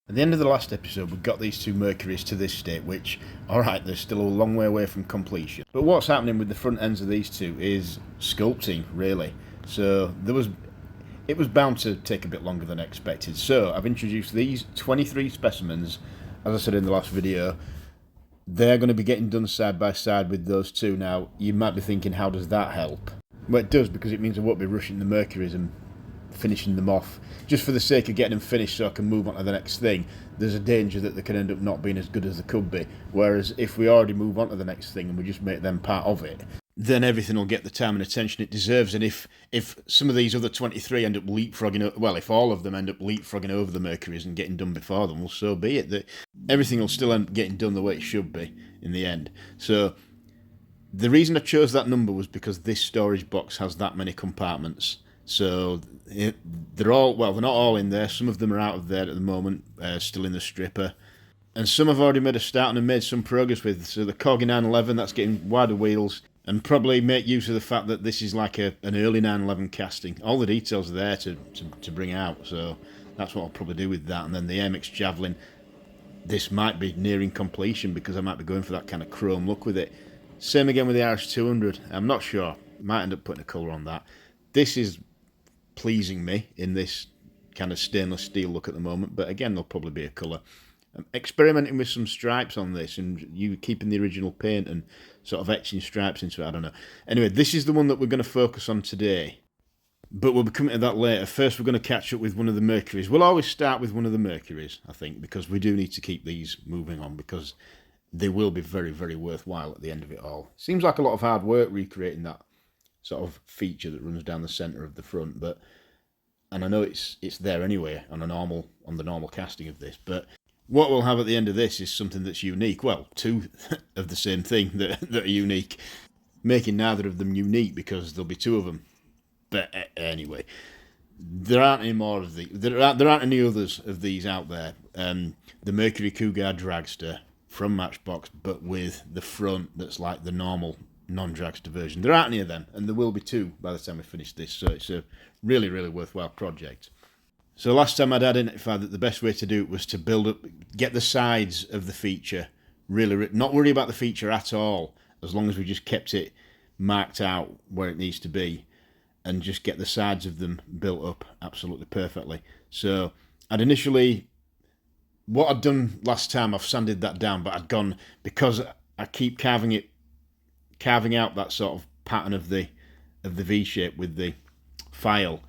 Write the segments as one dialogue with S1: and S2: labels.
S1: At the end of the last episode, we got these two Mercuries to this state, which, alright, they're still a long way away from completion. But what's happening with the front ends of these two is sculpting, really. So it was bound to take a bit longer than expected. So I've introduced these 23 specimens, as I said in the last video. They're going to be getting done side by side with those two. Now, you might be thinking, how does that help? Well, it does, because it means I won't be rushing the Mercuries and finishing them off just for the sake of getting them finished so I can move on to the next thing. There's a danger that they can end up not being as good as they could be, whereas if we already move on to the next thing and we just make them part of it, then everything will get the time and attention it deserves. And if some of these other 23 end up leapfrogging, well, if all of them end up leapfrogging over the Mercuries and getting done before them, well, so be it. That everything will still end up getting done the way it should be in the end. So the reason I chose that number was because this storage box has that many compartments. So they're all, well, they're not all in there. Some of them are out of there at the moment, still in the stripper. And some I've already made a start and made some progress with. So the Corgi 911, that's getting wider wheels. And probably make use of the fact that this is like an early 911 casting. All the details are there to bring out. So that's what I'll probably do with that. And then the AMX Javelin, this might be nearing completion because I might be going for that kind of chrome look with it. Same again with the RS200. I'm not sure. Might end up putting a colour on that. This is pleasing me in this kind of stainless steel look at the moment, but again there'll probably be a colour. I'm experimenting with some stripes on this and you keeping the original paint and sort of etching stripes into it, I don't know. Anyway, this is the one that we're going to focus on today, but we'll be coming to that later. First we're going to catch up with one of the Mercuries. We'll always start with one of the Mercuries, I think, because we do need to keep these moving on because they will be very, very worthwhile at the end of it all. Seems like a lot of hard work recreating that sort of feature that runs down the centre of the front, but and I know it's there anyway on the normal casting of this, but what we'll have at the end of this is something that's unique. Well, two of the same thing that are unique, making neither of them unique because there'll be two of them. But anyway, there aren't any more of these. There aren't any others of these out there. The Mercury Cougar Dragster from Matchbox, but with the front that's like the normal non-dragster version. There aren't any of them, and there will be two by the time we finish this, so it's a really, really worthwhile project. So last time I'd identified that the best way to do it was to build up, get the sides of the feature, really not worry about the feature at all, as long as we just kept it marked out where it needs to be, and just get the sides of them built up absolutely perfectly. So I'd initially, what I'd done last time, I've sanded that down, but I'd gone, because I keep carving out that sort of pattern of the V-shape with the file,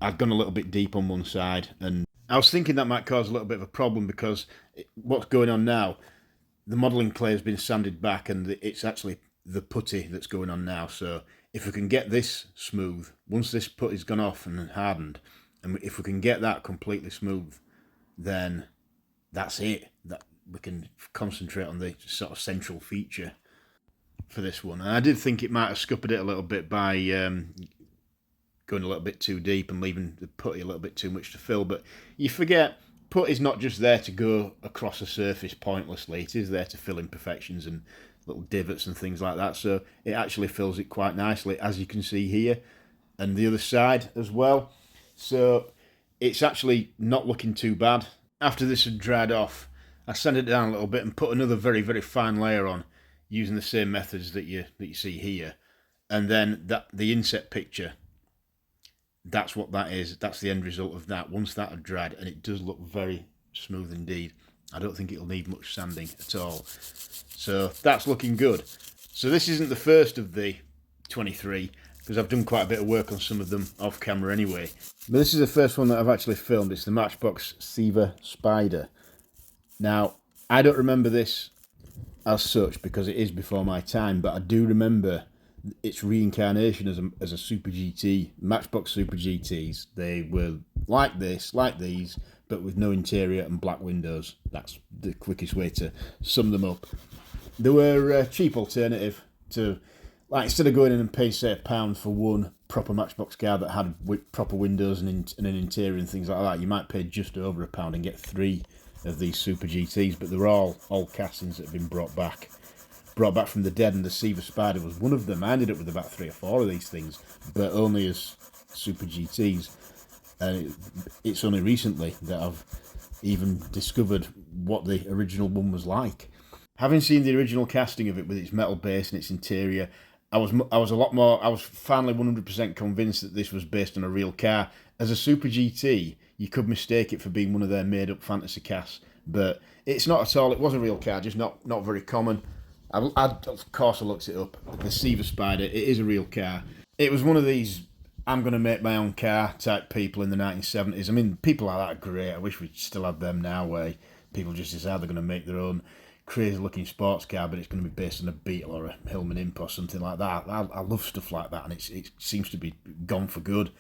S1: I've gone a little bit deep on one side, and I was thinking that might cause a little bit of a problem because what's going on now, the modelling clay has been sanded back and it's actually the putty that's going on now. So if we can get this smooth, once this putty's gone off and hardened, and if we can get that completely smooth, then that's it. That we can concentrate on the sort of central feature for this one. And I did think it might have scuppered it a little bit by going a little bit too deep and leaving the putty a little bit too much to fill, but you forget putty's not just there to go across a surface pointlessly, it is there to fill imperfections and little divots and things like that, so it actually fills it quite nicely, as you can see here, and the other side as well. So it's actually not looking too bad. After this had dried off, I sanded it down a little bit and put another very, very fine layer on using the same methods that you see here, and then the inset picture, that's what that is. That's the end result of that once that had dried, and it does look very smooth indeed. I don't think it'll need much sanding at all, so that's looking good. So this isn't the first of the 23 because I've done quite a bit of work on some of them off camera anyway, but this is the first one that I've actually filmed. It's the Matchbox Seaver Spyder. Now I don't remember this as such because it is before my time, but I do remember its reincarnation as a Super GT, Matchbox Super GTs. They were like this, like these, but with no interior and black windows. That's the quickest way to sum them up. They were a cheap alternative to, like, instead of going in and paying, say, £1 for one proper Matchbox car that had proper windows and an interior and things like that, you might pay just over £1 and get 3 of these Super GTs, but they're all old castings that have been brought back from the dead, and the Seaver Spyder was one of them. I ended up with about 3 or 4 of these things, but only as Super GTs, and it's only recently that I've even discovered what the original one was like. Having seen the original casting of it with its metal base and its interior, I was finally 100% convinced that this was based on a real car. As a Super GT, you could mistake it for being one of their made-up fantasy cars, but it's not at all. It was a real car, just not very common. Of course, I looked it up. The Seaver Spyder, it is a real car. It was one of these I'm going to make my own car type people in the 1970s. I mean, people like that are great. I wish we still had them now, where people just decide they're going to make their own crazy looking sports car, but it's going to be based on a Beetle or a Hillman Imp or something like that. I love stuff like that, and it seems to be gone for good.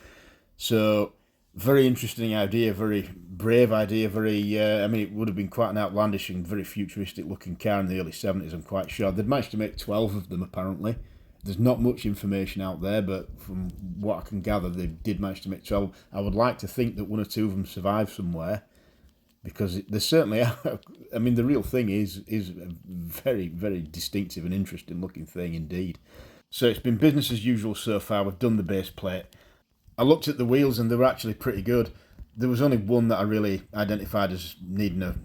S1: So, very interesting idea, very brave idea, I mean, it would have been quite an outlandish and very futuristic looking car in the early 70s, I'm quite sure. They'd managed to make 12 of them, apparently. There's not much information out there, but from what I can gather, they did manage to make 12. I would like to think that one or two of them survive somewhere, because they certainly are. I mean, the real thing is a very, very distinctive and interesting looking thing indeed. So it's been business as usual so far. We've done the base plate. I looked at the wheels and they were actually pretty good. There was only one that I really identified as needing a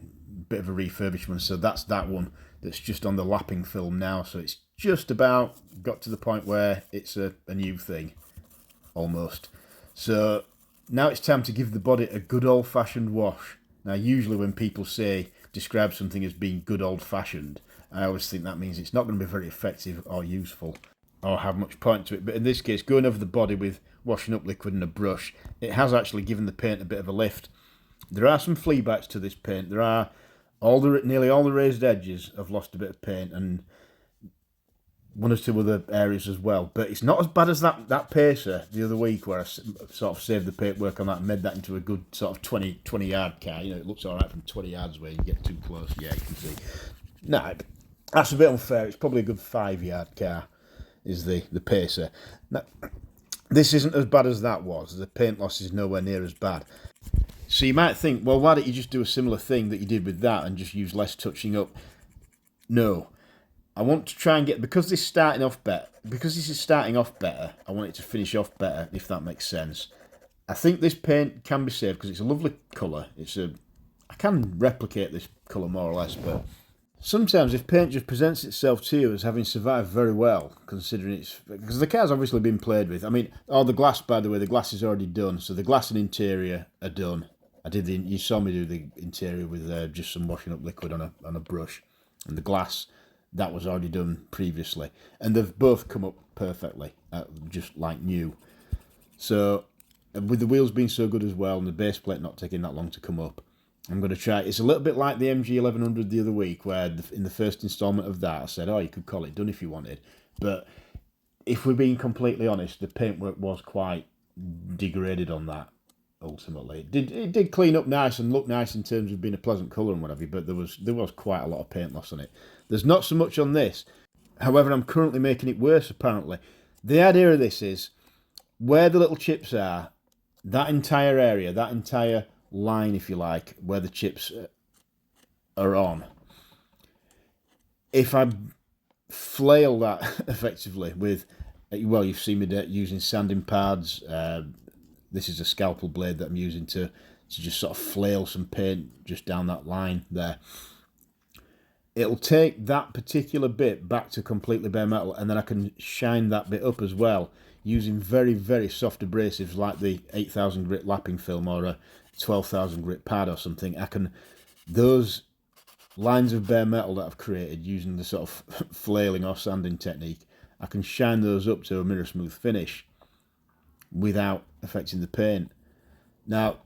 S1: bit of a refurbishment, so that's that one that's just on the lapping film now. So it's just about got to the point where it's a new thing, almost. So now it's time to give the body a good old-fashioned wash. Now, usually when people describe something as being good old-fashioned, I always think that means it's not going to be very effective or useful or have much point to it. But in this case, going over the body with washing up liquid and a brush, it has actually given the paint a bit of a lift. There are some flea bites to this paint. There are nearly all the raised edges have lost a bit of paint, and one or two other areas as well. But it's not as bad as that pacer the other week, where I sort of saved the paintwork on that and made that into a good sort of 20 yard car. You know, it looks all right from 20 yards away. You get too close, yeah, you can see. No, that's a bit unfair. It's probably a good 5 yard car is the pacer. Now, this isn't as bad as that was. The paint loss is nowhere near as bad. So you might think, well, why don't you just do a similar thing that you did with that and just use less touching up? No. I want to try and get, because this is starting off better, I want it to finish off better, if that makes sense. I think this paint can be saved because it's a lovely colour. I can replicate this colour more or less, but sometimes if paint just presents itself to you as having survived very well, considering because the car's obviously been played with. I mean, the glass, by the way, the glass is already done, so the glass and interior are done. You saw me do the interior with just some washing up liquid on a brush, and the glass, that was already done previously, and they've both come up perfectly, just like new. So, with the wheels being so good as well, and the base plate not taking that long to come up, I'm going to try. It's a little bit like the MG 1100 the other week, where in the first instalment of that, I said, you could call it done if you wanted. But if we're being completely honest, the paintwork was quite degraded on that, ultimately. It did clean up nice and look nice in terms of being a pleasant colour and whatever, but there was quite a lot of paint loss on it. There's not so much on this. However, I'm currently making it worse, apparently. The idea of this is, where the little chips are, that entire area, that entire line, if you like, where the chips are on, if I flail that effectively with, well, you've seen me using sanding pads. This is a scalpel blade that I'm using to just sort of flail some paint just down that line there. It'll take that particular bit back to completely bare metal, and then I can shine that bit up as well using very, very soft abrasives like the 8,000 grit lapping film or a 12,000 grit pad or something. Those lines of bare metal that I've created using the sort of flailing or sanding technique, I can shine those up to a mirror smooth finish without affecting the paint. Now,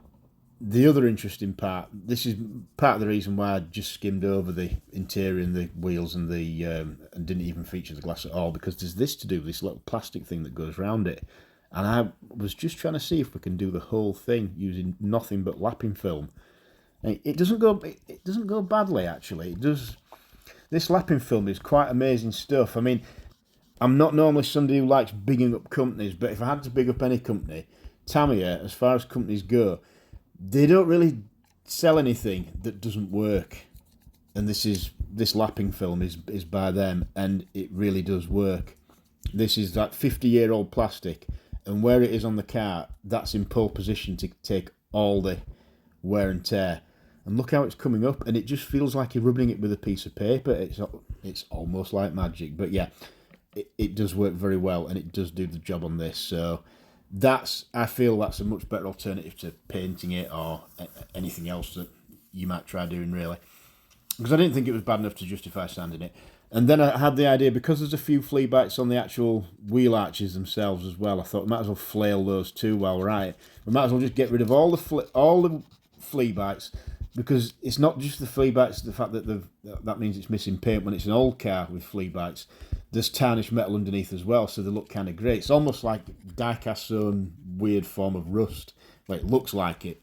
S1: the other interesting part, this is part of the reason why I just skimmed over the interior and the wheels and and didn't even feature the glass at all, because there's this to do, this little plastic thing that goes around it. And I was just trying to see if we can do the whole thing using nothing but lapping film. And it doesn't go badly, actually. It does. This lapping film is quite amazing stuff. I mean, I'm not normally somebody who likes bigging up companies, but if I had to big up any company, Tamiya, as far as companies go, they don't really sell anything that doesn't work. And this lapping film is by them, and it really does work. This is that 50-year-old plastic, and where it is on the car, that's in pole position to take all the wear and tear. and look how it's coming up, and it just feels like you're rubbing it with a piece of paper. It's almost like magic, but yeah, it does work very well, and it does do the job on this. So I feel that's a much better alternative to painting it or anything else that you might try doing, really, because I didn't think it was bad enough to justify sanding it. And then I had the idea, because there's a few flea bites on the actual wheel arches themselves as well, I thought we might as well flail those too while we're at it. We might as well just get rid of all the flea bites, because it's not just the flea bites, the fact that that means it's missing paint when it's an old car with flea bites. There's tarnished metal underneath as well, so they look kind of great. It's almost like die-cast's own weird form of rust. Well, it looks like it.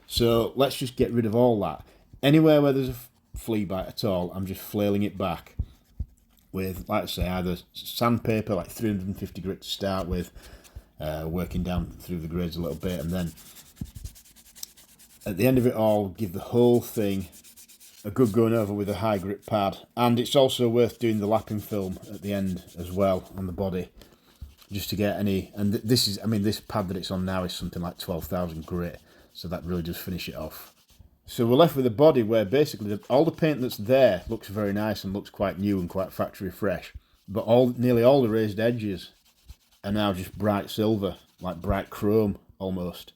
S1: So let's just get rid of all that. Anywhere where there's a flea bite at all, I'm just flailing it back with, like I say, either sandpaper, like 350 grit to start with, working down through the grades a little bit, and then at the end of it all, give the whole thing a good going over with a high grit pad. And it's also worth doing the lapping film at the end as well on the body, just to get any, and this is, I mean, this pad that it's on now is something like 12,000 grit, so that really does finish it off. So we're left with a body where basically all the paint that's there looks very nice and looks quite new and quite factory fresh, but nearly all the raised edges are now just bright silver, like bright chrome almost.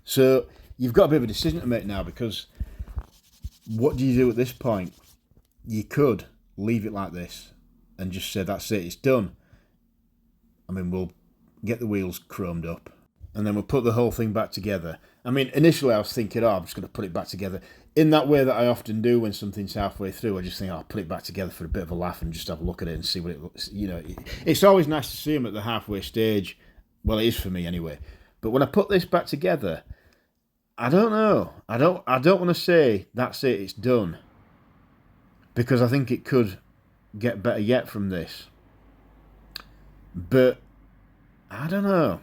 S1: So you've got a bit of a decision to make now, because what do you do at this point? You could leave it like this and just say that's it, it's done. I mean, we'll get the wheels chromed up and then we'll put the whole thing back together. I mean, initially I was thinking, I'm just going to put it back together in that way that I often do when something's halfway through. I just think, I'll put it back together for a bit of a laugh and just have a look at it and see what it looks. You know, it's always nice to see them at the halfway stage. Well, it is for me anyway. But when I put this back together, I don't know. I don't want to say that's it, it's done, because I think it could get better yet from this. But I don't know.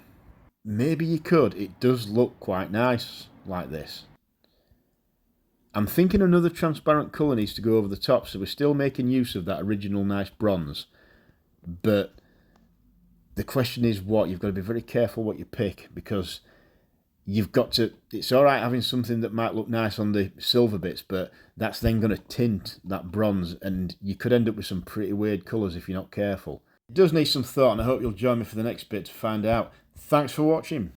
S1: Maybe you could. It does look quite nice like this. I'm thinking another transparent colour needs to go over the top, so we're still making use of that original nice bronze. But the question is what? You've got to be very careful what you pick, because you've got to, it's all right having something that might look nice on the silver bits, but that's then going to tint that bronze, and you could end up with some pretty weird colours if you're not careful. It does need some thought, and I hope you'll join me for the next bit to find out. Thanks for watching.